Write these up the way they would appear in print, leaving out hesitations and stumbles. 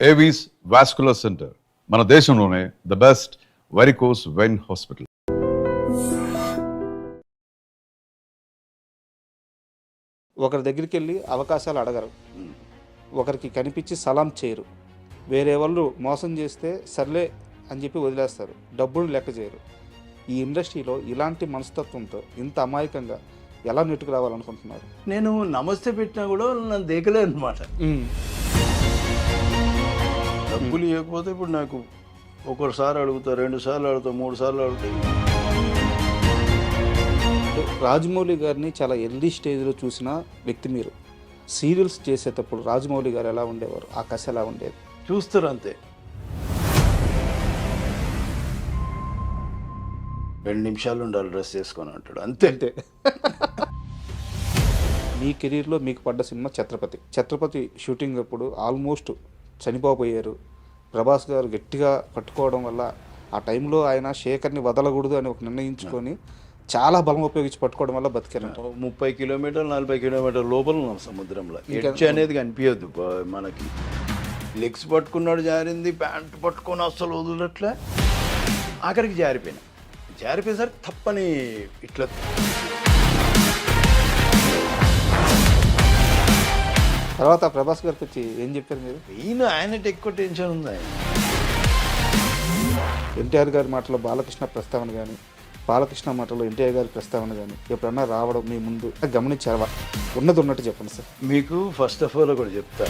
Avis vascular centre మన దేశంలోనే the best varicose vein hospital. ఒకరి దగ్గరికి వెళ్ళి అవకాశాలు అడగరు, ఒకరికి కనిపించి సలాం చేయరు, వేరే వాళ్ళు మోసం చేస్తే సర్లే అని చెప్పి వదిలేస్తారు, డబ్బులు లెక్క చేయరు. ఈ ఇండస్ట్రీలో ఇలాంటి మనస్తత్వంతో ఇంత అమాయకంగా ఎలా నెట్టుకు రావాలనుకుంటున్నారు? నేను నమస్తే పెట్టినా కూడా నన్ను దేకలేదు అనమాట. డబ్బులు ఇవ్వకపోతే ఇప్పుడు నాకు ఒకసారి అడుగుతా, 2 సార్లు అడుగుతా, 3 సార్లు అడుగుతా. రాజమౌళి గారిని చాలా ఎర్లీ స్టేజ్లో చూసిన వ్యక్తి మీరు. సీరియల్స్ చేసేటప్పుడు రాజమౌళి గారు ఎలా ఉండేవారు, ఆ కథ ఎలా ఉండేది? చూస్తారు అంతే. 2 నిమిషాలు ఉండాలి డ్రెస్ చేసుకొని అంటాడు, అంతే అంతే. మీ కెరీర్లో మీకు పడ్డ సినిమా ఛత్రపతి షూటింగ్ అప్పుడు ఆల్మోస్ట్ చనిపోయారు. ప్రభాస్ గారు గట్టిగా పట్టుకోవడం వల్ల ఆ టైంలో ఆయన శేఖర్ని వదలకూడదు అని ఒక నిర్ణయించుకొని చాలా బలం ఉపయోగించి పట్టుకోవడం వల్ల బతికారు. 30 కిలోమీటర్లు 40 కిలోమీటర్ల లోపల ఉన్నాం సముద్రంలో. ఎడ్జ్ అనేది కనిపించద్దు మనకి. లెగ్స్ పట్టుకున్నాడు, జారింది, ప్యాంట్ పట్టుకొని అస్సలు వదలట్లే. ఆఖరికి జారిపోయేసరికి తప్పని ఇట్లా తర్వాత ప్రభాస్ గారికి వచ్చి ఏం చెప్పారు మీరు? ఆయనకి ఎక్కువ టెన్షన్ ఉంది. ఎన్టీఆర్ గారి మాటలో బాలకృష్ణ ప్రస్తావన కానీ, బాలకృష్ణ మాటలో ఎన్టీఆర్ గారి ప్రస్తావన కానీ ఎప్పుడన్నా రావడం మీ ముందు గమనించారా? ఉన్నట్టు చెప్పండి సార్. మీకు ఫస్ట్ ఆఫ్ ఆల్ కూడా చెప్తా,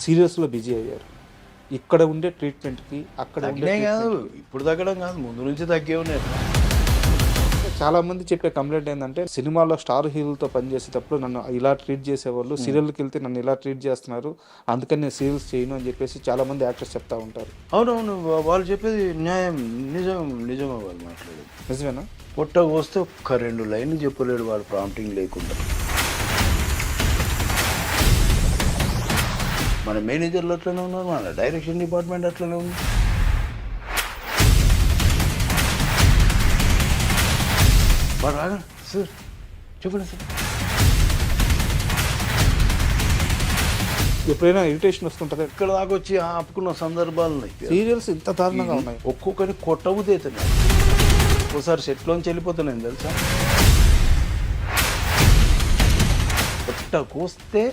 సీరియల్స్లో బిజీ అయ్యారు. ఇక్కడ ఉండే ట్రీట్మెంట్కి అక్కడ కాదు, ఇప్పుడు తగ్గడం కాదు, ముందు నుంచి తగ్గే ఉన్నాయి. చాలా మంది చెప్పే కంప్లైంట్ ఏంటంటే సినిమాలో స్టార్ హీరోలతో పనిచేసేటప్పుడు నన్ను ఇలా ట్రీట్ చేసేవాళ్ళు, సీరియల్కి వెళ్తే నన్ను ఇలా ట్రీట్ చేస్తున్నారు, అందుకని నేను సీరియల్స్ చేయను అని చెప్పేసి చాలా మంది యాక్టర్స్ చెప్తా ఉంటారు. అవునవును, వాళ్ళు చెప్పేది న్యాయం, నిజమే వాళ్ళు మాట్లాడేది. నిజమేనా? పొట్ట వస్తే ఒక్క 2 లైన్లు చెప్పలేడు వాడు ప్రాంప్టింగ్ లేకుండా. మన మేనేజర్లు అట్లనే ఉన్నారు, మన డైరెక్షన్ డిపార్ట్మెంట్ అట్లనే ఉంది. వాడు రాగా సార్ చెప్పండి సార్. ఎప్పుడైనా ఇరిటేషన్ వస్తుంటుంది? ఇక్కడ దాకా వచ్చి ఆపుకున్న సందర్భాలు ఉన్నాయి. సీరియల్స్ ఇంత దారుణంగా ఉన్నాయి. ఒక్కొక్కరి కొట్టవుతున్నాయి. ఒకసారి సెట్లోంచి వెళ్ళిపోతున్నాయి తెలుసా. కొట్టకొస్తే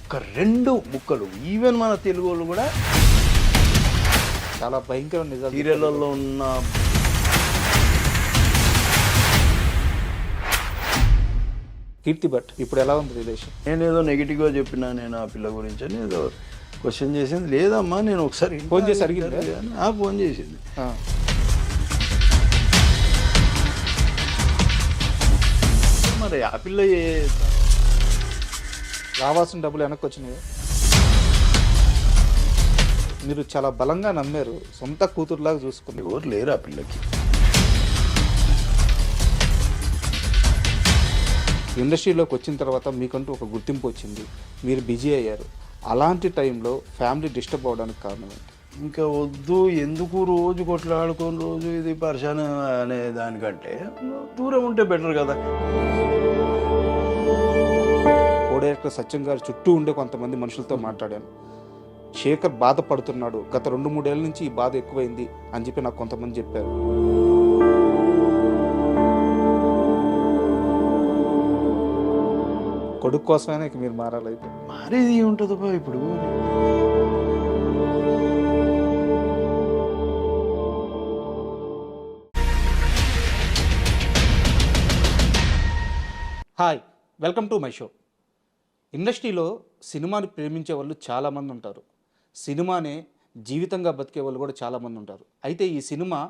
ఒక 2 ముక్కలు. ఈవెన్ మన తెలుగు వాళ్ళు కూడా చాలా భయంకరమైన నిజాలు సీరియళ్ళల్లో ఉన్న. కీర్తి భట్ ఇప్పుడు ఎలా ఉంది రిలేషన్? నేను ఏదో నెగిటివ్గా చెప్పినా నేను ఆ పిల్ల గురించి అని ఏదో క్వశ్చన్ చేసింది. లేదమ్మా, నేను ఒకసారి ఫోన్ చేసి అడిగింది. ఫోన్ చేసింది. మరి ఆ పిల్ల రావాల్సిన డబ్బులు వెనక్కి వచ్చినాయి. మీరు చాలా బలంగా నమ్మారు, సొంత కూతురులాగా చూసుకున్నారు. ఎవరు లేరు ఆ పిల్లకి. ఇండస్ట్రీలోకి వచ్చిన తర్వాత మీకంటూ ఒక గుర్తింపు వచ్చింది, మీరు బిజీ అయ్యారు. అలాంటి టైంలో ఫ్యామిలీ డిస్టర్బ్ అవ్వడానికి కారణం ఏంటి? ఇంకా వద్దు, ఎందుకు రోజు కొట్లాడుకొని రోజు ఇది పరిశాన అనే దానికంటే దూరం ఉంటే బెటర్ కదా. కో డైరెక్టర్ సత్యం గారు చుట్టూ ఉండే కొంతమంది మనుషులతో మాట్లాడాను. శేఖర్ బాధపడుతున్నాడు, గత 2-3 ఏళ్ళ నుంచి ఈ బాధ ఎక్కువైంది అని చెప్పి నాకు కొంతమంది చెప్పారు. కొడుకు కోసమైనా ఇక మీరు మారాలైతే. మారేది ఉంటుందో ఇప్పుడు. Hi, welcome to my show. ఇండస్ట్రీలో సినిమాని ప్రేమించే వాళ్ళు చాలామంది ఉంటారు, సినిమానే జీవితంగా బతికే వాళ్ళు కూడా చాలామంది ఉంటారు. అయితే ఈ సినిమా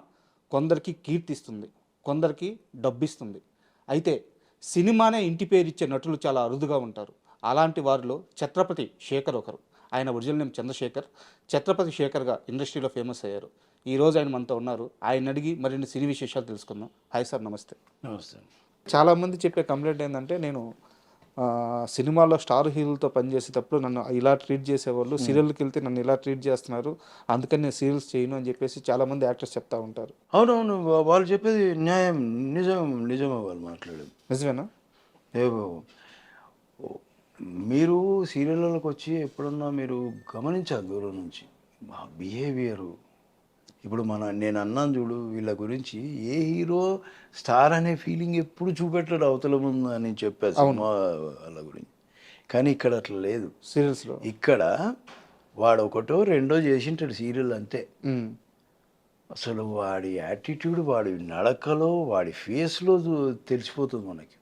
కొందరికి కీర్తిస్తుంది, కొందరికి డబ్బిస్తుంది. అయితే సినిమానే ఇంటి పేరు ఇచ్చే నటులు చాలా అరుదుగా ఉంటారు. అలాంటి వారిలో ఛత్రపతి శేఖర్ ఒకరు. ఆయన ఒరిజినల్ నేమ్ చంద్రశేఖర్. ఛత్రపతి శేఖర్గా ఇండస్ట్రీలో ఫేమస్ అయ్యారు. ఈరోజు ఆయన మనతో ఉన్నారు. ఆయన అడిగి మరిన్ని సినీ విశేషాలు తెలుసుకుందాం. హాయ్ సార్, నమస్తే. నమస్తే. చాలామంది చెప్పే కంప్లైంట్ ఏంటంటే నేను సినిమాలో స్టార్ హీరోలతో పనిచేసేటప్పుడు నన్ను ఇలా ట్రీట్ చేసేవాళ్ళు, సీరియల్కి వెళ్తే నన్ను ఇలా ట్రీట్ చేస్తున్నారు, అందుకని నేను సీరియల్స్ చేయను అని చెప్పేసి చాలామంది యాక్టర్స్ చెప్తా ఉంటారు. అవునవును, వాళ్ళు చెప్పేది న్యాయం, నిజమే వాళ్ళు మాట్లాడేది. నిజమేనా? సీరియళ్ళకి వచ్చి ఎప్పుడన్నా మీరు గమనించాలి దూరం నుంచి మా బిహేవియరు. ఇప్పుడు నేను అన్నాను చూడు వీళ్ళ గురించి, ఏ హీరో స్టార్ అనే ఫీలింగ్ ఎప్పుడు చూపెట్టాడు అవతల ముందు అని చెప్పాను సినిమా వాళ్ళ గురించి. కానీ ఇక్కడ అట్లా లేదు. సీరియల్స్లో ఇక్కడ వాడు ఒకటో రెండో చేసింటాడు సీరియల్ అంతే. అసలు వాడి యాటిట్యూడ్, వాడి నడకలో, వాడి ఫేస్లో తెలిసిపోతుంది మనకి.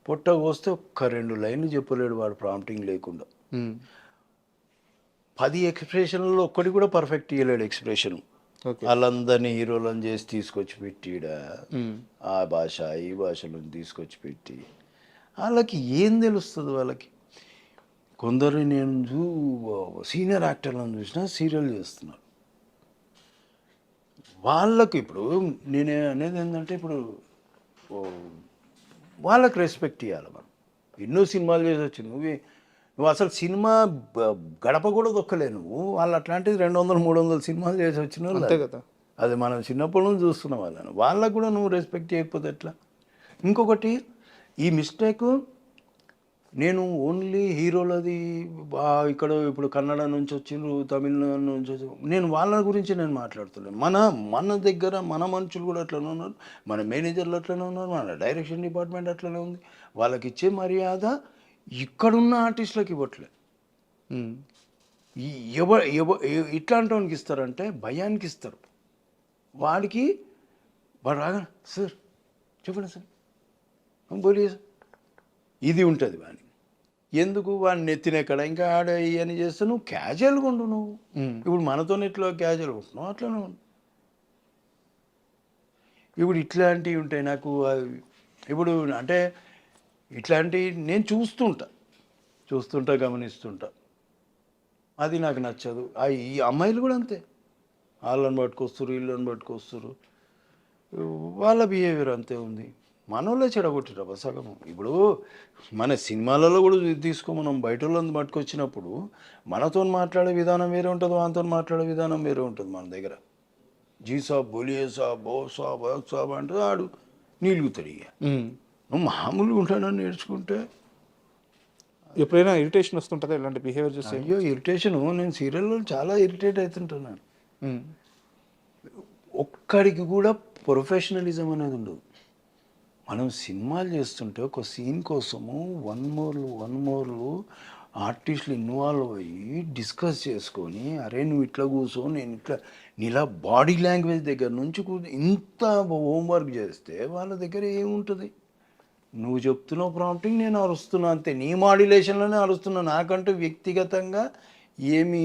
పొట్ట కోస్తే ఒక్క 2 లైన్లు చెప్పలేడు వాడు ప్రాంప్టింగ్ లేకుండా. 10 ఎక్స్ప్రెషన్లలో ఒక్కటి కూడా పర్ఫెక్ట్ ఇవ్వలేడు ఎక్స్ప్రెషన్. వాళ్ళందరినీ హీరోలను చేసి తీసుకొచ్చి పెట్టిడ, ఆ భాష ఈ భాషలో తీసుకొచ్చి పెట్టి వాళ్ళకి ఏం తెలుస్తుంది వాళ్ళకి. కొందరు నేను సీనియర్ యాక్టర్లను చూసినా సీరియల్ చేస్తున్నారు. వాళ్ళకు ఇప్పుడు నేను అనేది ఏంటంటే, ఇప్పుడు వాళ్ళకి రెస్పెక్ట్ ఇవ్వాలి మనం. ఎన్నో సినిమాలు చేసి వచ్చి నువ్వు అసలు సినిమా గడప కూడా దొక్కలే నువ్వు. వాళ్ళు అట్లాంటిది 200-300 సినిమాలు చేసి వచ్చిన వాళ్ళు కదా. అది మనం చిన్నప్పటి నుంచి చూస్తున్నాం వాళ్ళకు కూడా నువ్వు రెస్పెక్ట్ చేయకపోతే ఎట్లా. ఇంకొకటి ఈ మిస్టేక్, నేను ఓన్లీ హీరోలది ఇక్కడ ఇప్పుడు కన్నడ నుంచి వచ్చిండ్రు, తమిళనాడు నుంచి వచ్చి, నేను వాళ్ళ గురించి నేను మాట్లాడుతున్నాను. మన దగ్గర మన మనుషులు కూడా అట్లనే ఉన్నారు, మన మేనేజర్లు అట్లనే ఉన్నారు, మన డైరెక్షన్ డిపార్ట్మెంట్ అట్లనే ఉంది. వాళ్ళకి ఇచ్చే మర్యాద ఇక్కడున్న ఆర్టిస్టులకు ఇవ్వట్లేదు. ఇట్లాంటి వానికి ఇస్తారంటే భయానికి ఇస్తారు. వాడు రాగా సార్ చెప్పండి సార్ బోలియే సార్ ఇది ఉంటుంది వాడిని. ఎందుకు వాడిని నెత్తినెక్కడ ఇంకా ఆడ ఇవన్నీ చేస్తే నువ్వు క్యాజువల్గా ఉండు. నువ్వు ఇప్పుడు మనతో ఇట్లా క్యాజువల్గా ఉంటున్నావు, అట్లనే ఉండు. ఇప్పుడు ఇట్లాంటివి ఉంటాయి నాకు. ఇప్పుడు అంటే ఇట్లాంటివి నేను చూస్తుంటా గమనిస్తుంటా. అది నాకు నచ్చదు. ఈ అమ్మాయిలు కూడా అంతే, వాళ్ళని పట్టుకొస్తారు, వీళ్ళని పట్టుకొస్తారు, వాళ్ళ బిహేవియర్ అంతే ఉంది. మనోళ్ళే చెడగొట్టిరా సగం. ఇప్పుడు మన సినిమాలలో కూడా తీసుకో, మనం బయట వాళ్ళని పట్టుకొచ్చినప్పుడు మనతో మాట్లాడే విధానం వేరే ఉంటుంది, వాళ్ళతో మాట్లాడే విధానం వేరే ఉంటుంది. మన దగ్గర జీ సాబ్ బోలియే సాబ్ బో సాబ్ సాబ్ అంటే ఆడు నీలుగుతాడు. ఇక నువ్వు మామూలుగా ఉంటానని నేర్చుకుంటే ఎప్పుడైనా ఇరిటేషన్ వస్తుంటుందా ఇలాంటి బిహేవియర్ చూస్తే? అయ్యో ఇరిటేషను, నేను సీరియల్లో చాలా ఇరిటేట్ అవుతుంటున్నాను. ఒక్కడికి కూడా ప్రొఫెషనలిజం అనేది ఉండదు. మనం సినిమాలు చేస్తుంటే ఒక సీన్ కోసము వన్ మోర్లు ఆర్టిస్టులు ఇన్వాల్వ్ అయ్యి డిస్కస్ చేసుకొని, అరే నువ్వు ఇట్లా కూర్చో, నేను ఇట్లా, నీలా బాడీ లాంగ్వేజ్ దగ్గర నుంచి ఇంత హోంవర్క్ చేస్తే వాళ్ళ దగ్గర ఏముంటుంది? నువ్వు చెప్తున్నావు ప్రాంప్టింగ్, నేను అరుస్తున్నా అంతే, నీ మాడ్యులేషన్లోనే అరుస్తున్నా. నాకంటూ వ్యక్తిగతంగా ఏమి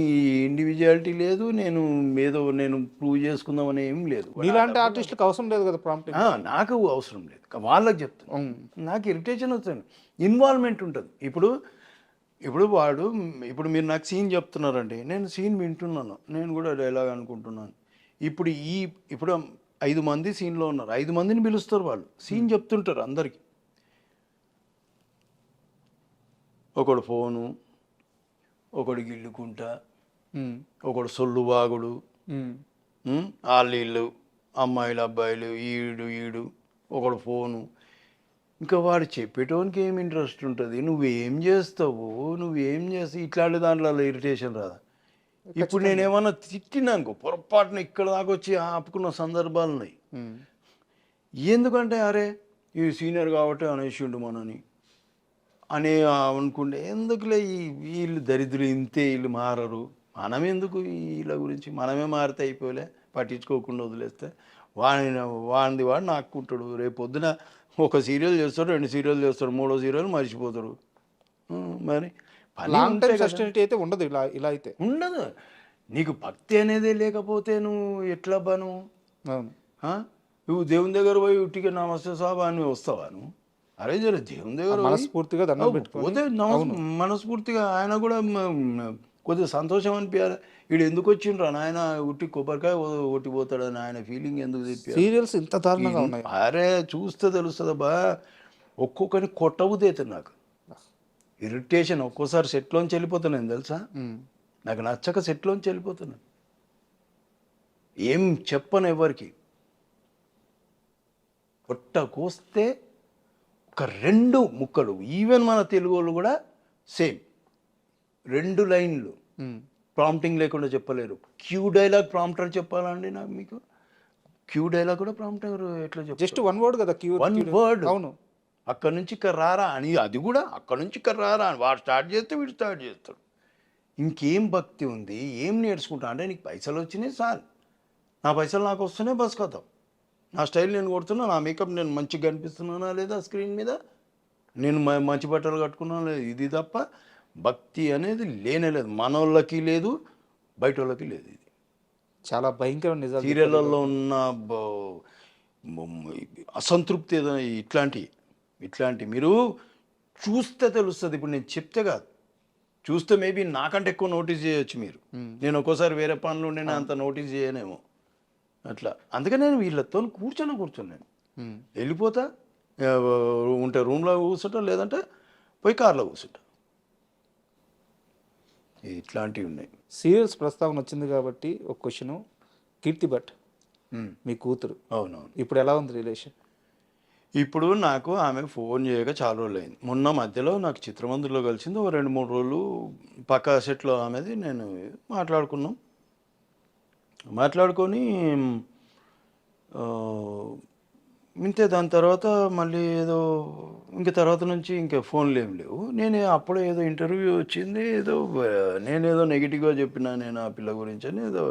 ఇండివిజువాలిటీ లేదు, నేను ప్రూవ్ చేసుకుందామని ఏం లేదు. ఇలాంటి ఆర్టిస్టులకు అవసరం లేదు కదా ప్రాంప్టింగ్. నాకు అవసరం లేదు, వాళ్ళకి చెప్తాను. నాకు ఇరిటేషన్ వస్తుంది, ఇన్వాల్వ్మెంట్ ఉంటుంది. ఇప్పుడు మీరు నాకు సీన్ చెప్తున్నారండి, నేను సీన్ వింటున్నాను, నేను కూడా డైలాగ్ అనుకుంటున్నాను. ఇప్పుడు 5 మంది సీన్లో ఉన్నారు, 5 మందిని పిలుస్తారు, వాళ్ళు సీన్ చెప్తుంటారు అందరికీ. ఒకడు ఫోను, ఒకడు గిల్లుకుంటా, ఒకడు సొల్లు వాగుడు, వాళ్ళు అమ్మాయిలు అబ్బాయిలు ఈడు ఒకడు ఫోను. ఇంకా వాడు చెప్పేటోనికి ఏం ఇంట్రెస్ట్ ఉంటుంది? నువ్వేం చేస్తావు, ఇట్లాంటి దాంట్లో ఇరిటేషన్ రాదా? ఇప్పుడు నేనేమన్నా తిట్టినానుకో, పొరపాటున ఇక్కడ దాకా వచ్చి ఆపుకున్న సందర్భాలు ఉన్నాయి. ఎందుకంటే అరే ఈ సీనియర్ కాబట్టి అనేసిండు మనని అని అనుకుంటే, ఎందుకులే వీళ్ళు దరిద్రులు ఇంతే, వీళ్ళు మారరు, మనం ఎందుకు వీళ్ళ గురించి, మనమే మారితే అయిపోలే, పట్టించుకోకుండా వదిలేస్తే వాడిని వాడు నాకుంటాడు. రేపు పొద్దున ఒక సీరియల్ చేస్తాడు, 2 సీరియల్ చేస్తాడు, 3వ సీరియల్ మర్చిపోతారు. మరి అయితే ఉండదు, ఇలా అయితే ఉండదు. నీకు భక్తి అనేదే లేకపోతే నువ్వు ఎట్లా బాను? నువ్వు దేవుని దగ్గర పోయి ఉట్టిగా నమస్తే సాబా అని వస్తావా నువ్వు? అరే జర దేవుని దగ్గర మనస్ఫూర్తిగా దండం పెట్టుకోతే మనస్ఫూర్తిగా ఆయన కూడా కొద్దిగా సంతోషం అనిపించాలి. వీడు ఎందుకు వచ్చిండ్రు ఆయన ఉట్టి కొబ్బరికాయ ఒట్టిపోతాడని ఆయన ఫీలింగ్ ఎందుకు చెప్పి. సీరియల్స్ ఇంత దారుణంగా ఉన్నాయి. అరే చూస్తే తెలుస్తుందబ్బా, ఒక్కొక్కరిని కొట్టబుద్ది నాకు ఇరిటేషన్. ఒక్కోసారి సెట్లోంచి వెళ్ళిపోతున్నాను తెలుసా, నాకు నచ్చక సెట్లోంచి వెళ్ళిపోతున్నాను, ఏం చెప్పను ఎవరికి. కొట్ట కోస్తే ఒక 2 ముక్కలు, ఈవెన్ మన తెలుగు వాళ్ళు కూడా సేమ్ 2 లైన్లు ప్రాంప్టింగ్ లేకుండా చెప్పలేరు. క్యూ డైలాగ్ ప్రాంప్టర్ చెప్పాలండి నాకు మీకు? క్యూ డైలాగ్ కూడా ప్రాంప్టర్ ఎట్లా చెప్పారు? జస్ట్ వన్ వర్డ్ కదా క్యూ. 1 వర్డ్. అవును. అక్కడ నుంచి ఇక్కడ రారా అని, అది కూడా అక్కడ నుంచి ఇక్కడ రారా అని వాడు స్టార్ట్ చేస్తే వీడు స్టార్ట్ చేస్తాడు. ఇంకేం భక్తి ఉంది, ఏం నేర్చుకుంటా అంటే నీకు పైసలు వచ్చినాయి సార్, నా పైసలు నాకు వస్తున్నాయి, బస్ కథం. నా స్టైల్ నేను కొడుతున్నా, నా మేకప్ నేను మంచిగా కనిపిస్తున్నానా లేదా స్క్రీన్ మీద, నేను మంచి బట్టలు కట్టుకున్నాను లేదు, ఇది తప్ప భక్తి అనేది లేనే లేదు. మనోళ్ళకి లేదు, బయట వాళ్ళకి లేదు. ఇది చాలా భయంకరమైన నిజాలు. సీరియళ్ళల్లో ఉన్న అసంతృప్తి ఏదో ఇట్లాంటి మీరు చూస్తే తెలుస్తుంది. ఇప్పుడు నేను చెప్తే కాదు, చూస్తే మేబీ నాకంటే ఎక్కువ నోటీస్ చేయొచ్చు మీరు. నేను ఒక్కోసారి వేరే పనులు నేను అంత నోటీస్ చేయనేమో అట్లా. అందుకని నేను వీళ్ళతో కూర్చున్నాను. వెళ్ళిపోతా, ఉంటే రూమ్లో కూర్చుంటా, లేదంటే పోయి కార్లో కూర్చుంటా. ఇట్లాంటివి ఉన్నాయి. సీరియల్స్ ప్రస్తావన వచ్చింది కాబట్టి ఒక క్వశ్చను. కీర్తి భట్ మీ కూతురు, అవునవును. ఇప్పుడు ఎలా ఉంది రిలేషన్? ఇప్పుడు నాకు ఆమె ఫోన్ చేయక చాలా రోజులు అయింది. మొన్న మధ్యలో నాకు చిత్రమందిలో కలిసింది, ఓ 2-3 రోజులు పక్క సెట్లో ఆమెది నేను మాట్లాడుకొని ఇంతే. దాని తర్వాత మళ్ళీ ఏదో తర్వాత నుంచి ఇంకా ఫోన్లు ఏం లేవు. నేను అప్పుడు ఏదో ఇంటర్వ్యూ వచ్చింది, నేనేదో నెగిటివ్గా చెప్పినా నేను ఆ పిల్ల గురించి అని ఏదో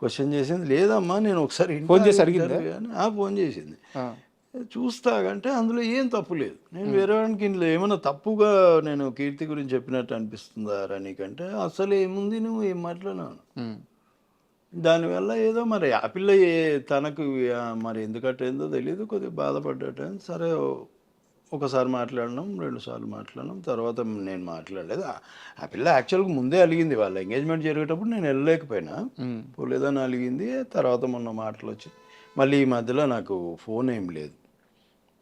క్వశ్చన్ చేసింది. లేదమ్మా నేను ఒకసారి ఫోన్ చేసి అడిగింది, ఫోన్ చేసింది. చూస్తాగంటే అందులో ఏం తప్పు లేదు. నేను వేరే వాడికి ఇందులో ఏమైనా తప్పుగా నేను కీర్తి గురించి చెప్పినట్టు అనిపిస్తుందా నీకంటే, అసలు ఏముంది, నువ్వు ఏం మాట్లాడినాను. దానివల్ల ఏదో మరి ఆ పిల్ల తనకు మరి ఎందుకంటేందో తెలియదు, కొద్దిగా బాధపడ్డట. సరే ఒకసారి మాట్లాడినాం, 2 సార్లు మాట్లాడినాం, తర్వాత నేను మాట్లాడలేదు. ఆ పిల్ల యాక్చువల్గా ముందే అలిగింది, వాళ్ళ ఎంగేజ్మెంట్ జరిగేటప్పుడు నేను వెళ్ళలేకపోయినా, పోలేదని అలిగింది. తర్వాత మొన్న మాటలు వచ్చి మళ్ళీ ఈ మధ్యలో నాకు ఫోన్ ఏం లేదు.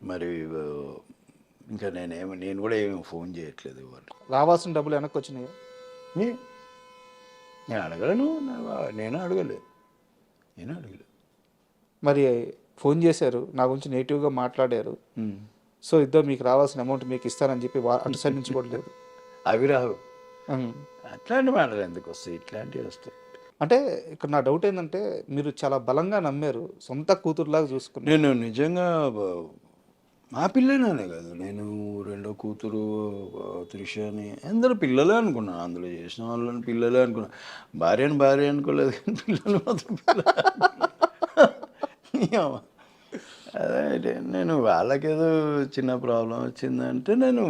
మరి ఇంకా నేను కూడా ఏమి ఫోన్ చేయట్లేదు. వాళ్ళు రావాల్సిన డబ్బులు వెనక్కి వచ్చినాయి? నేను అడగలను, నేను అడగలేదు. మరి ఫోన్ చేశారు, నా గురించి నెగిటివ్గా మాట్లాడారు. సో ఇద్దరు మీకు రావాల్సిన అమౌంట్ మీకు ఇస్తారని చెప్పి అటు సైడ్ నుంచి కూడా లేదు. అవి రావు, అట్లాంటి మాటలు ఎందుకు వస్తాయి, ఇట్లాంటివి వస్తాయి. అంటే ఇక్కడ నా డౌట్ ఏంటంటే, మీరు చాలా బలంగా నమ్మారు, సొంత కూతురులాగా చూసుకుని. నేను నిజంగా మా పిల్లనే కాదు, నేను రెండో కూతురు త్రిషని అందరూ పిల్లలే అనుకున్నాను. అందులో చేసిన వాళ్ళని పిల్లలే అనుకున్నాను. భార్య అనుకోలేదు, కానీ పిల్లలు మాత్రం అదే నేను వాళ్ళకేదో చిన్న ప్రాబ్లం వచ్చిందంటే నేను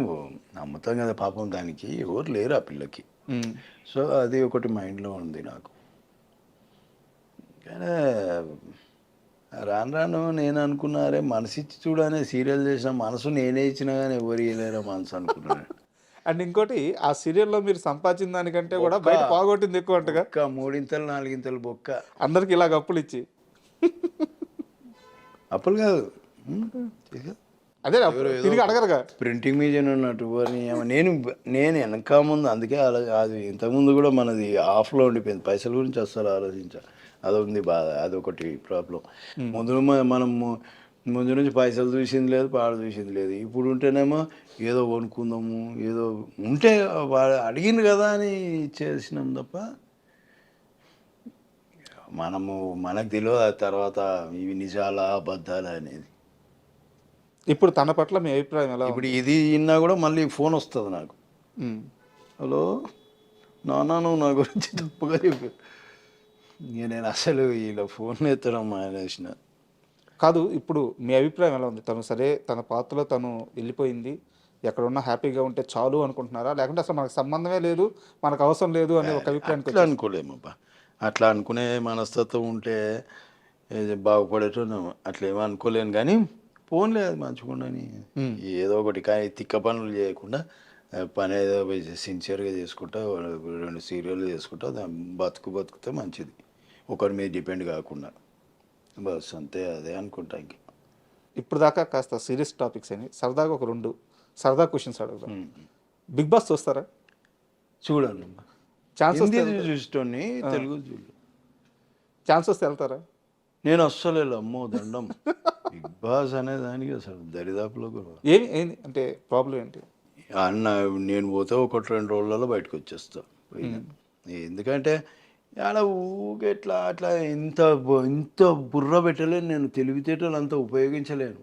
నమ్ముతాను కదా. పాపం దానికి ఎవరు లేరు ఆ పిల్లకి. సో అది ఒకటి మైండ్లో ఉంది నాకు. కానీ రాను నేను అనుకున్నారే, మనసు ఇచ్చి చూడనే సీరియల్ చేసిన మనసు నేనే ఇచ్చినా కానీ ఎవరు ఇవ్వలేరా మనసు అనుకున్నాను. అండ్ ఇంకోటి, ఆ సీరియల్లో మీరు సంపాదించిన దానికంటే కూడా బయట పోగొట్టింది ఎక్కువ అంటగా. 3 4 బొక్క. అందరికి ఇలాగ అప్పులు ఇచ్చి. అప్పులు కాదు, అదే తిరిగి అడగరుగా. ప్రింటింగ్ మీడియా ఉన్నట్టు నేను వెనక ముందు, అందుకే అది ఇంతకుముందు కూడా మనది ఆఫ్లో ఉండిపోయింది. పైసల గురించి అస్సలు ఆలోచించాలి, అదొకటి బాధ, అదొకటి ప్రాబ్లం. మనం ముందు నుంచి పైసలు చూసింది లేదు, పాడు చూసింది లేదు. ఇప్పుడు ఉంటేనేమో ఏదో కొనుక్కుందాము, ఏదో ఉంటే వాడు అడిగింది కదా అని చేసినాం తప్ప మనకు తెలియదు తర్వాత ఇవి నిజాలా అబద్ధాలా అనేది. ఇప్పుడు తన పట్ల మీ అభిప్రాయం ఎలా? ఇప్పుడు ఇది విన్నా కూడా మళ్ళీ ఫోన్ వస్తుంది నాకు. హలో నాన్న, నువ్వు నా గురించి తప్పుగా చెప్పు. నేను అసలు ఇలా ఫోన్ ఎత్తడం మానేసిన. కాదు, ఇప్పుడు మీ అభిప్రాయం ఎలా ఉంది? తను సరే, తన పాత్రలో తను వెళ్ళిపోయింది, ఎక్కడున్నా హ్యాపీగా ఉంటే చాలు అనుకుంటున్నారా, లేకుంటే అసలు మనకు సంబంధమే లేదు, మనకు అవసరం లేదు అనే ఒక అభిప్రాయానికి? అట్లా అనుకోలేమబ్బా. అట్లా అనుకునే మనస్తత్వం ఉంటే బాగుపడేటో అట్లా ఏమో అనుకోలేను. కానీ ఫోన్ లేదు మంచుకుండాని ఏదో ఒకటి, కానీ తిక్క పనులు చేయకుండా పని ఏదో సిన్సియర్గా చేసుకుంటా, 2 సీరియల్ చేసుకుంటా బతుకుతే మంచిది, ఒకరి మీద డిపెండ్ కాకుండా. బస్ అంతే, అదే అనుకుంటా. ఇంక ఇప్పుడు దాకా కాస్త సీరియస్ టాపిక్స్ అని సరదాగా ఒక 2 సరదా క్వశ్చన్స్ అడుగుతాం. బిగ్ బాస్ చూస్తారా? చూడండి, ఛాన్స్ చూసుకోండి, తెలుగు చూడు. ఛాన్స్ వస్తే వెళ్తారా? నేను అస్సలు అమ్మో దండం. బిగ్ బాస్ అనే దానికి అసలు దరిదాపులో కూడా ఏంటి అంటే ప్రాబ్లం ఏంటి? అన్న నేను పోతే 1-2 రోజులలో బయటకు వచ్చేస్తా. పోయినా. ఎందుకంటే ఆడ ఊగే ఎట్లా అట్లా ఇంత బుర్ర పెట్టలేను నేను, తెలివితేటలు అంత ఉపయోగించలేను.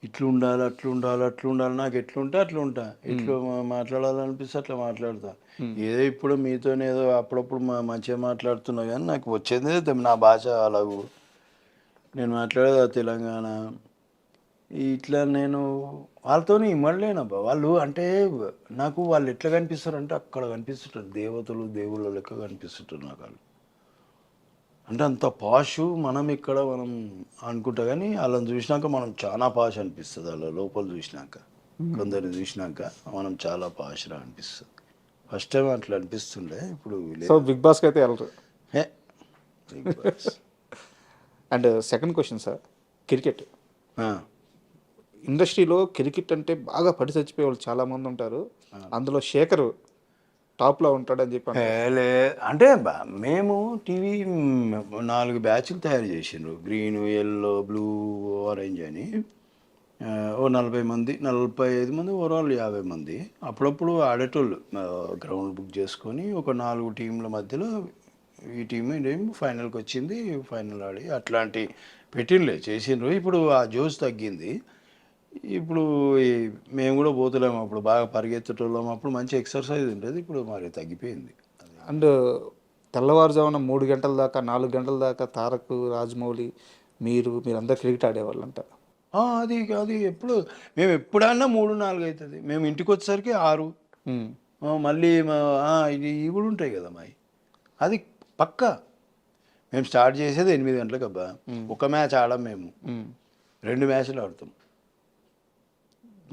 ఇట్లా ఉండాలి అట్లా ఉండాలి అట్లా ఉండాలి, నాకు ఎట్లుంటే అట్లా ఉంటా, ఎట్లా మాట్లాడాలనిపిస్తే అట్లా మాట్లాడతా. ఏదో ఇప్పుడు మీతోనే ఏదో అప్పుడప్పుడు మంచిగా మాట్లాడుతున్నా కానీ నాకు వచ్చేది నా భాష అలాగూ, నేను మాట్లాడేది తెలంగాణ. ఇట్లా నేను వాళ్ళతో ఇమ్మడలేనబ్బా. వాళ్ళు అంటే నాకు వాళ్ళు ఎట్లా కనిపిస్తారు అంటే అక్కడ కనిపిస్తుంటారు దేవతలు దేవుళ్ళ లెక్క కనిపిస్తుంటారు నాకు వాళ్ళు. అంటే అంత పాషు, మనం ఇక్కడ మనం అనుకుంటా కానీ వాళ్ళని చూసినాక మనం చాలా పాష్ అనిపిస్తుంది. వాళ్ళ లోపల చూసినాక, కొందరిని చూసినాక మనం చాలా పాష్రా అనిపిస్తుంది. ఫస్ట్ టైం అట్లా అనిపిస్తుండే, ఇప్పుడు సో బిగ్ బాస్కి అయితే వెళ్ళరు. హే Big Boss. And second question sir, cricket ఇండస్ట్రీలో క్రికెట్ అంటే బాగా పడి చచ్చిపోయే వాళ్ళు చాలామంది ఉంటారు. అందులో శేఖర్ టాప్లో ఉంటాడని చెప్పి అంటే మేము టీవీ 4 బ్యాచ్లు తయారు చేసిండ్రు, గ్రీన్, ఎల్లో, బ్లూ, ఆరెంజ్ అని. ఓ 40 మంది 45 మంది ఓవరాల్ 50 మంది అప్పుడప్పుడు ఆడేటోళ్ళు. గ్రౌండ్ బుక్ చేసుకొని ఒక 4 టీంల మధ్యలో ఈ టీం ఫైనల్కి వచ్చింది, ఫైనల్ ఆడి అట్లాంటి పెట్టిండ్లే చేసిండ్రు. ఇప్పుడు ఆ జోష్ తగ్గింది. ఇప్పుడు మేము కూడా పోతలేము, అప్పుడు బాగా పరిగెత్తటోళ్ళం, అప్పుడు మంచి ఎక్సర్సైజ్ ఉండేది, ఇప్పుడు మరి తగ్గిపోయింది. అండ్ తెల్లవారుజామున 3 గంటల దాకా 4 గంటల దాకా తారక్, రాజమౌళి, మీరందరూ క్రికెట్ ఆడేవాళ్ళంట. అది అది ఎప్పుడు మేము ఎప్పుడన్నా 3-4 అవుతుంది, మేము ఇంటికి వచ్చేసరికి 6. మళ్ళీ ఇది ఇవి కూడా ఉంటాయి కదా మావి, అది పక్కా. మేము స్టార్ట్ చేసేది 8 గంటలకు అబ్బా. ఒక మ్యాచ్ ఆడాం మేము, 2 మ్యాచ్లు ఆడతాం.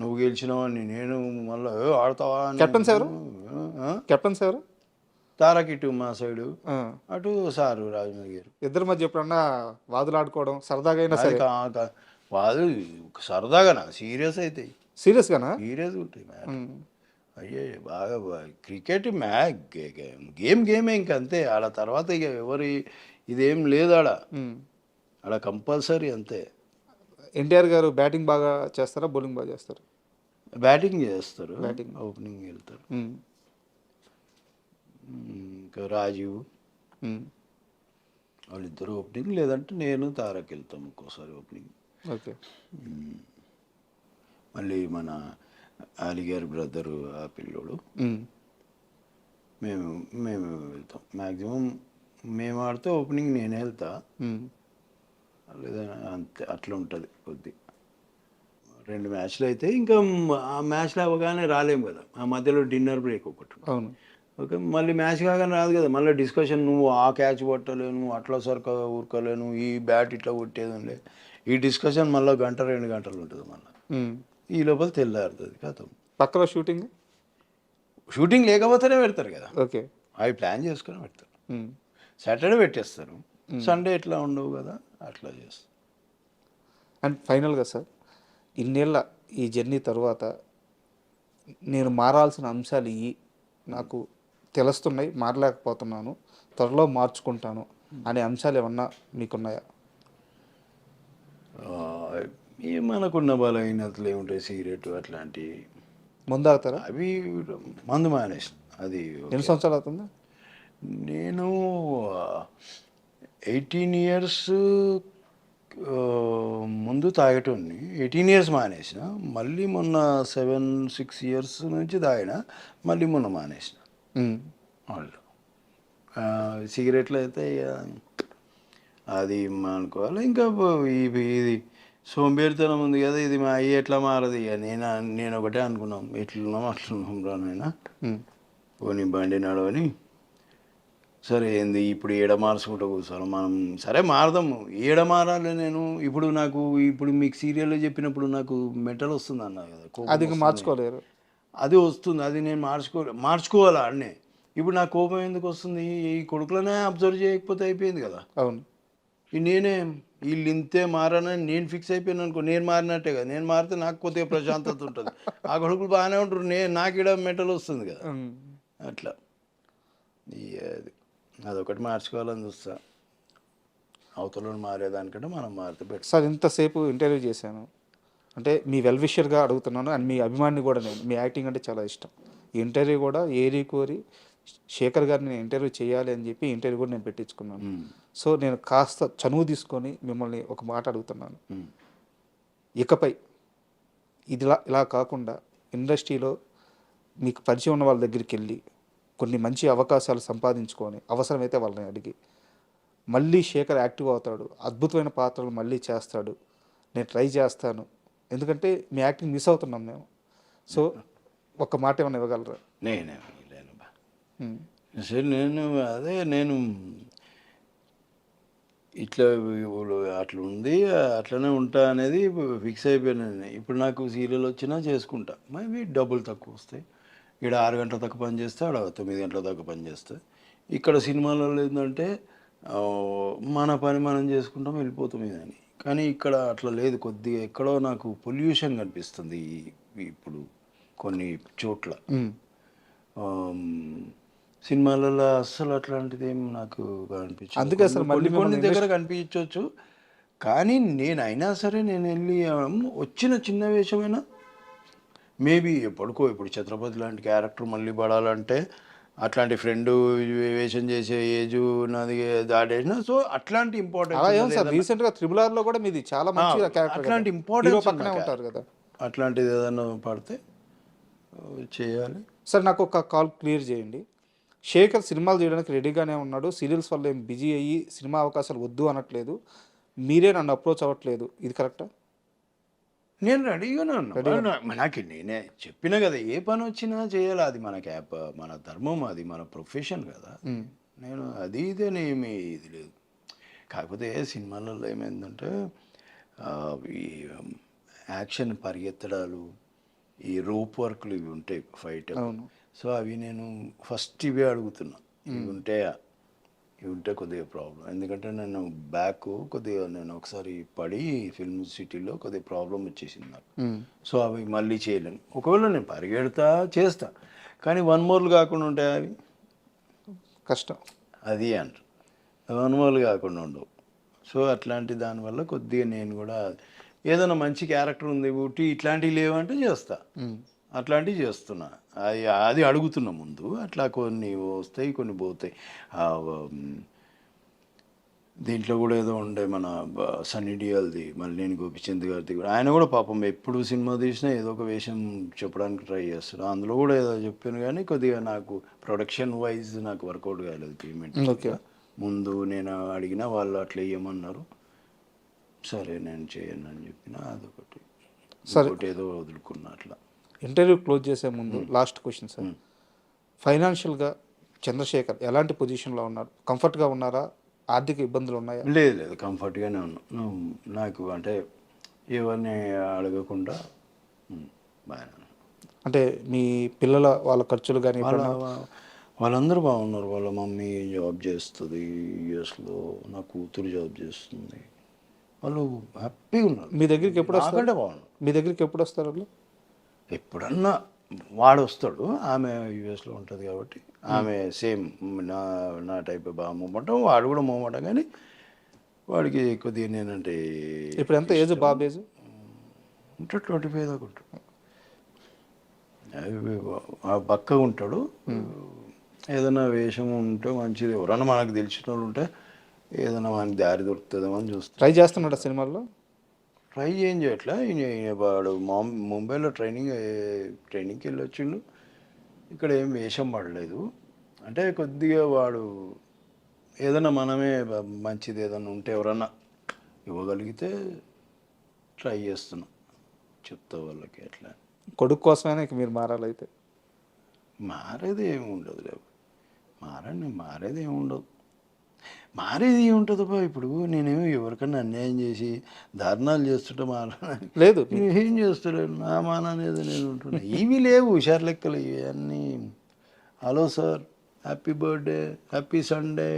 నువ్వు గెలిచినావని నేను మళ్ళీ ఆడతావా. కెప్టెన్స్ ఎవరు? కెప్టెన్స్ ఎవరు? తారక్ ఇటు మా సైడు, అటు సారు రాజమౌళి గారు. ఇద్దరి మధ్య ఎప్పుడన్నా వాదులు ఆడుకోవడం సరదాగా అయినా సరే? వాళ్ళు సరదాగానా, సీరియస్ అవుతాయి. సీరియస్గానా? సీరియస్గా ఉంటాయి మ్యాచ్. అయ్యే బాగా క్రికెట్ గేమే ఇంక అంతే. ఆడ తర్వాత ఇక ఎవరి ఇదేం లేదు ఆడ కంపల్సరీ అంతే. ఎన్టీఆర్ గారు బ్యాటింగ్ బాగా చేస్తారా, బౌలింగ్ బాగా చేస్తారు? బ్యాటింగ్ చేస్తారు, బ్యాటింగ్, ఓపెనింగ్ వెళ్తారు. ఇంకా రాజీవ్ వాళ్ళిద్దరు ఓపెనింగ్, లేదంటే నేను తారక్ వెళ్తాం ఒక్కోసారి ఓపెనింగ్. ఓకే. మళ్ళీ మన అలీగారి బ్రదరు ఆ పిల్లోడు, మేము వెళ్తాం. మ్యాక్సిమం మేము ఆడితే ఓపెనింగ్ నేనే వెళ్తా, లేదా అంతే అట్లా ఉంటుంది కొద్ది. 2 మ్యాచ్లు అయితే ఇంకా ఆ మ్యాచ్లు అవ్వగానే రాలేము కదా, ఆ మధ్యలో డిన్నర్ బ్రేక్ ఒకటి. అవును. ఓకే, మళ్ళీ మ్యాచ్ కాగానే రాదు కదా, మళ్ళీ డిస్కషన్. నువ్వు ఆ క్యాచ్ కొట్టలేను, అట్లా సరిగ్గా ఊరుకోలేను, ఈ బ్యాట్ ఇట్లా కొట్టేది లే, ఈ డిస్కషన్ మళ్ళీ 1-2 గంటలు ఉంటుంది. మళ్ళీ ఈ లోపల తెల్లారుతుంది కథం. పక్కన షూటింగ్ లేకపోతేనే పెడతారు కదా. ఓకే, అవి ప్లాన్ చేసుకొని పెడతారు. సాటర్డే పెట్టేస్తారు, సండే ఇట్లా ఉండవు కదా, అట్లా చేస్తారు. అండ్ ఫైనల్గా సార్, ఇన్నేళ్ళ ఈ జర్నీ తర్వాత నేను మారాల్సిన అంశాలు నాకు తెలుస్తున్నాయి, మారలేకపోతున్నాను, త్వరలో మార్చుకుంటాను అనే అంశాలు ఏమన్నా మీకున్నాయా? మనకున్న బలహీనతలు ఏముంటాయి, సిగరెట్ అట్లాంటివి. ముందు ఆగుతారా? అవి మందు మానేసి. అది ఎన్ని సంవత్సరాలు అవుతుంది? నేను 18 ఇయర్స్ ముందు తాగేటోడిని, 18 ఇయర్స్ మానేసిన. మళ్ళీ మొన్న 7-6 ఇయర్స్ నుంచి తాగిన, మళ్ళీ మొన్న మానేసిన. వాళ్ళు సిగరెట్లు అయితే అది అనుకోవాలి. ఇంకా ఇది సోంబేరితనం ఉంది కదా, ఇది మా అయ్యి ఎట్లా మారదు. ఇక నేను ఒకటే అనుకున్నాం, ఎట్లున్నాం అట్లున్నాం రానైనా, పోనీ బండి నడవని. సరే ఏంది ఇప్పుడు ఏడ మార్చుకుంటూ కూర్చోాలి మనం, సరే మారదాము, ఏడ మారాలి. నేను ఇప్పుడు మీకు సీరియల్లో చెప్పినప్పుడు నాకు మెంటల్ వస్తుంది అన్నా కదా, అది మార్చుకోలేరు, అది వస్తుంది, అది నేను మార్చుకోవాలా అన్నే. ఇప్పుడు నా కోపం ఎందుకు వస్తుంది, ఈ కొడుకులనే అబ్జర్వ్ చేయకపోతే అయిపోయింది కదా. అవును, నేనే వీళ్ళు ఇంతే మారనని నేను ఫిక్స్ అయిపోయాను అనుకో, నేను మారినట్టే కదా. నేను మారితే నాకు కొద్దిగా ప్రశాంతత ఉంటుంది, ఆ కొడుకులు బాగానే ఉంటారు, నాకు ఇక్కడ మెంటల్ వస్తుంది కదా. అట్లా అదొకటి మార్చుకోవాలని చూస్తా, అవతల మారేదానికంటే మనం మారితే బెటర్. సార్ ఇంతసేపు ఇంటర్వ్యూ చేశాను అంటే మీ వెల్ విషర్గా అడుగుతున్నాను, అండ్ మీ అభిమాని కూడా నేను, మీ యాక్టింగ్ అంటే చాలా ఇష్టం. ఈ ఇంటర్వ్యూ కూడా ఏరి కోరి శేఖర్ గారిని నేను ఇంటర్వ్యూ చేయాలి అని చెప్పి ఇంటర్వ్యూ కూడా నేను పెట్టించుకున్నాను. సో నేను కాస్త చనువు తీసుకొని మిమ్మల్ని ఒక మాట అడుగుతున్నాను. ఇకపై ఇలా కాకుండా ఇండస్ట్రీలో మీకు పరిచయం ఉన్న వాళ్ళ దగ్గరికి వెళ్ళి కొన్ని మంచి అవకాశాలు సంపాదించుకొని అవసరమైతే వాళ్ళని అడిగి మళ్ళీ శేఖర్ యాక్టివ్ అవుతాడు, అద్భుతమైన పాత్రలు మళ్ళీ చేస్తాడు, నేను ట్రై చేస్తాను, ఎందుకంటే మీ యాక్టింగ్ మిస్ అవుతున్నాం మేము. సో ఒక్క మాట ఏమైనా ఇవ్వగలరా? లేను బా సరే, నేను ఇట్లా అట్లా ఉంది, అట్లనే ఉంటా అనేది ఫిక్స్ అయిపోయాను నేను. ఇప్పుడు నాకు సీరియల్ వచ్చినా చేసుకుంటా, మేబీ డబ్బులు తక్కువ వస్తాయి. ఇక్కడ 6 గంటల దాకా పని చేస్తే ఆడ 9 గంటల దాకా పని చేస్తే. ఇక్కడ సినిమాలలో ఏంటంటే మన పని మనం చేసుకుంటాం, వెళ్ళిపోతాం ఇదని. కానీ ఇక్కడ అట్లా లేదు, కొద్దిగా ఎక్కడో నాకు పొల్యూషన్ కనిపిస్తుంది ఇప్పుడు కొన్ని చోట్ల. సినిమాలలో అస్సలు అట్లాంటిది ఏం నాకు కనిపించదు. అందుకే అసలు కొన్ని దగ్గర కనిపించవచ్చు, కానీ అయినా సరే నేను వెళ్ళి వచ్చిన చిన్న వేషమైనా మేబీ ఎప్పటికో ఇప్పుడు ఛత్రపతి లాంటి క్యారెక్టర్ మళ్ళీ పడాలంటే అట్లాంటి ఫ్రెండ్ వేషం చేసే ఏజ్ నాది దాడేసిన. సో అట్లాంటి ఇంపార్టెంట్ రీసెంట్గా RRR లో కూడా మీది చాలా మంచి క్యారెక్టర్, అట్లాంటి ఇంపార్టెంట్ ఉంటారు కదా, అట్లాంటిది ఏదైనా పడితే చేయాలి. సార్ నాకు ఒక కాల్ క్లియర్ చేయండి. శేఖర్ సినిమాలు చేయడానికి రెడీగానే ఉన్నాడు, సీరియల్స్ వల్ల ఏం బిజీ అయ్యి సినిమా అవకాశాలు వద్దు అనట్లేదు, మీరే నన్ను అప్రోచ్ అవ్వట్లేదు, ఇది కరెక్టా? నేను రెడీగానే ఉన్నా. నాకు నేనే చెప్పినా కదా, ఏ పని వచ్చినా చేయాలి, అది మన ధర్మం, అది మన ప్రొఫెషన్ కదా. నేను అది ఇదేనేమి ఇది లేదు. కాకపోతే సినిమాలలో ఏమైందంటే ఈ యాక్షన్ పరిగెత్తడాలు, ఈ రోప్ వర్క్లు ఇవి ఉంటాయి ఫైట్. సో అవి నేను ఫస్ట్ ఇవే అడుగుతున్నా, ఇవి ఉంటే కొద్దిగా ప్రాబ్లం. ఎందుకంటే నేను కొద్దిగా నేను ఒకసారి పడి ఫిల్మ్ సిటీలో కొద్దిగా ప్రాబ్లం వచ్చేసింది నాకు. సో అవి మళ్ళీ చేయలేను. ఒకవేళ నేను పరిగెడతా చేస్తా, కానీ 1 మోర్లు కాకుండా ఉంటాయి, అవి కష్టం. అది అంటారు 1 మోర్లు కాకుండా ఉండవు. సో అట్లాంటి దానివల్ల కొద్దిగా నేను కూడా ఏదైనా మంచి క్యారెక్టర్ ఉంది ఊటి ఇట్లాంటివి లేవంటే చేస్తా, అట్లాంటివి చేస్తున్నా. అది అడుగుతున్నా ముందు. అట్లా కొన్ని వస్తాయి, కొన్ని పోతాయి. దీంట్లో కూడా ఏదో ఉండే మన సన్నీ డియోల్ది, మల్లేని గోపిచంద్ గారిది కూడా. ఆయన కూడా పాపం ఎప్పుడు సినిమా తీసినా ఏదో ఒక వేషం చెప్పడానికి ట్రై చేస్తాడు. అందులో కూడా ఏదో చెప్పాను, కానీ కొద్దిగా నాకు ప్రొడక్షన్ వైజ్ నాకు వర్కౌట్ కాలేదు పేమెంట్. ముందు నేను అడిగినా వాళ్ళు అట్లా ఇవ్వమన్నారు, సరే నేను చేయను అని చెప్పిన. అదొకటి ఏదో వదులుకున్నా. అట్లా ఇంటర్వ్యూ క్లోజ్ చేసే ముందు లాస్ట్ క్వశ్చన్ సార్, ఫైనాన్షియల్గా చంద్రశేఖర్ ఎలాంటి పొజిషన్లో ఉన్నారు? కంఫర్ట్గా ఉన్నారా? ఆర్థిక ఇబ్బందులు ఉన్నాయా? లేదు, కంఫర్ట్గానే ఉన్నాను. నాకు అంటే ఎవరిని అడగకుండా బాగా. అంటే మీ పిల్లల వాళ్ళ ఖర్చులు కానీ వాళ్ళందరూ బాగున్నారు. వాళ్ళ మమ్మీ జాబ్ చేస్తుంది యుఎస్లో, నా కూతురు జాబ్ చేస్తుంది, వాళ్ళు హ్యాపీగా ఉన్నారు. మీ దగ్గరికి ఎప్పుడు వస్తారు? బాగున్నారు. మీ దగ్గరికి ఎప్పుడు వస్తారు వాళ్ళు? ఎప్పుడన్నా వాడు వస్తాడు, ఆమె యుఎస్లో ఉంటుంది కాబట్టి ఆమె సేమ్ నా టైప్ బాగా మూమెంటం, వాడు కూడా మూమెంటం. కానీ వాడికి కొద్దిగా నేనంటే ఇప్పుడు ఎంత ఏజ్? బాబు ఏజ్ ఉంటాడు 25 దాకా ఉంటాడు. బక్కగా ఉంటాడు. ఏదైనా వేషం ఉంటే మంచిది, ఎవరన్నా మనకు తెలిసిన వాళ్ళు ఉంటే ఏదైనా మనకి దారి దొరుకుతుందేమో అని చూస్తాను. ట్రై చేస్తున్నాడు సినిమాల్లో? ట్రై ఏం చేయట్లే. వాడు ముంబైలో ట్రైనింగ్కి వెళ్ళి వచ్చిండు, ఇక్కడ ఏం వేషం పడలేదు. అంటే కొద్దిగా వాడు ఏదైనా మనమే మంచిది ఏదైనా ఉంటే ఎవరన్నా ఇవ్వగలిగితే ట్రై చేస్తున్నా, చెప్తా వాళ్ళకి. అట్లా కొడుకు కోసమైనా మీరు మారాలైతే? మారేది ఏమి ఉండదు, లేవు మారేది ఏమి ఉండదు. మారేది ఏముంటుందబ్బా? ఇప్పుడు నేనేమో ఎవరికన్నా అన్యాయం చేసి దారుణాలు చేస్తుంటే లేదు, ఏం చేస్తలేను, నా మాన అనేది నేను ఉంటున్నా. ఇవి లేవు హుషారు లెక్కలు ఇవన్నీ. Hello sir, happy birthday, happy Sunday,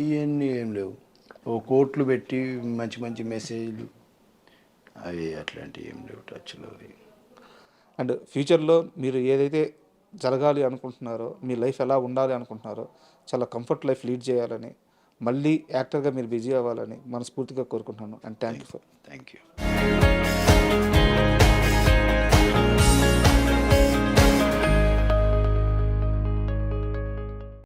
ఇవన్నీ ఏం లేవు. ఓ కోట్లు పెట్టి మంచి మంచి మెసేజ్లు అవి అట్లాంటివి ఏం లేవు టచ్లో. అండ్ ఫ్యూచర్లో మీరు ఏదైతే జరగాలి అనుకుంటున్నారో, మీ లైఫ్ ఎలా ఉండాలి అనుకుంటున్నారో, చాలా కంఫర్ట్ లైఫ్ లీడ్ చేయాలని, మళ్ళీ యాక్టర్గా మీరు బిజీ అవ్వాలని మనస్ఫూర్తిగా కోరుకుంటున్నాను. And thank you.